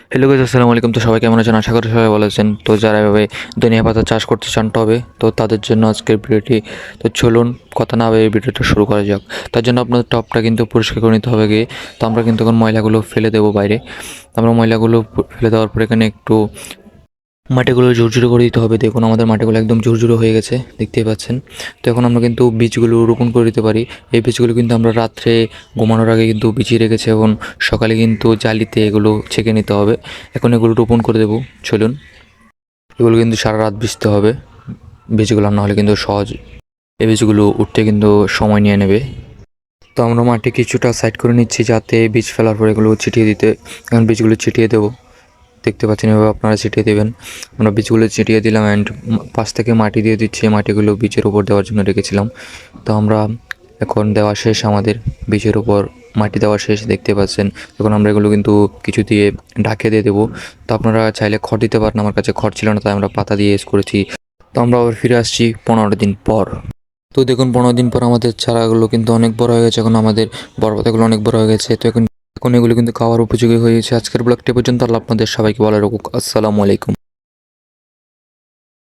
Hello guys, আসসালামু আলাইকুম। তো সবাই কেমন আছেন? আশা করি সবাই ভালো আছেন। তো যারা এভাবে ধনিয়া পাতা চাষ করতে চান টবে, তো তাদের জন্য আজকের ভিডিওটি। তো চলুন কথা না বলে এই ভিডিওটা শুরু করা যাক। তার জন্য আপনাদের টবটা কিন্তু পরিষ্কার করে নিতে হবে গিয়ে। তো আমরা কিন্তু এখন ময়লাগুলো ফেলে দেবো বাইরে। আমরা ময়লাগুলো ফেলে দেওয়ার পর এখানে একটু মাটিগুলো ঝুরঝুরে করে দিতে হবে। দেখুন আমাদের মাটিগুলো একদম ঝুরঝুরে হয়ে গেছে, দেখতেই পাচ্ছেন। তো এখন আমরা কিন্তু বীজগুলো রোপণ করে দিতে পারি। এই বীজগুলো কিন্তু আমরা রাত্রে ঘুমানোর আগে কিন্তু বিছিয়ে রেখেছি এবং সকালে কিন্তু জালিতে এগুলো ছেঁকে নিতে হবে। এখন এগুলো রোপণ করে দেবো। চলুন, এগুলো কিন্তু সারা রাত ভিজতে হবে বীজগুলো, না হলে কিন্তু সহজ এই বীজগুলো উঠতে কিন্তু সময় নিয়ে নেবে। তো আমরা মাটি কিছুটা সাইড করে নিচ্ছি যাতে বীজ ফেলার পর এগুলো ছিটিয়ে দিতে। এখন বীজগুলো ছিটিয়ে দেবো, দেখতে পাচ্ছেন এভাবে আপনারা ছিটিয়ে দেবেন। আমরা বীজগুলো ছিটিয়ে দিলাম অ্যান্ড পাশ থেকে মাটি দিয়ে দিচ্ছি। মাটিগুলো বীজের উপর দেওয়ার জন্য রেখেছিলাম। তো আমরা এখন দেওয়া শেষ, আমাদের বীজের উপর মাটি দেওয়া শেষ, দেখতে পাচ্ছেন। এখন আমরা এগুলো কিন্তু কিছু দিয়ে ঢাকে দিয়ে দেবো। তো আপনারা চাইলে খড় দিতে পারেন, আমার কাছে খড় ছিল না তাই আমরা পাতা দিয়ে ইউজ করেছি। তো আমরা আবার ফিরে আসছি 15 দিন পর। তো দেখুন 15 দিন পর আমাদের চারাগুলো কিন্তু অনেক বড় হয়ে গেছে। এখন আমাদের বড় পাতাগুলো অনেক বড় হয়ে গেছে। তো এখন এগুলো কিন্তু খাওয়ার উপযোগী হয়ে গেছে। আজকের ব্লগটি পর্যন্ত। আল্লাহ আপনাদের সবাইকে ভালো রাখুক। আসসালামু আলাইকুম।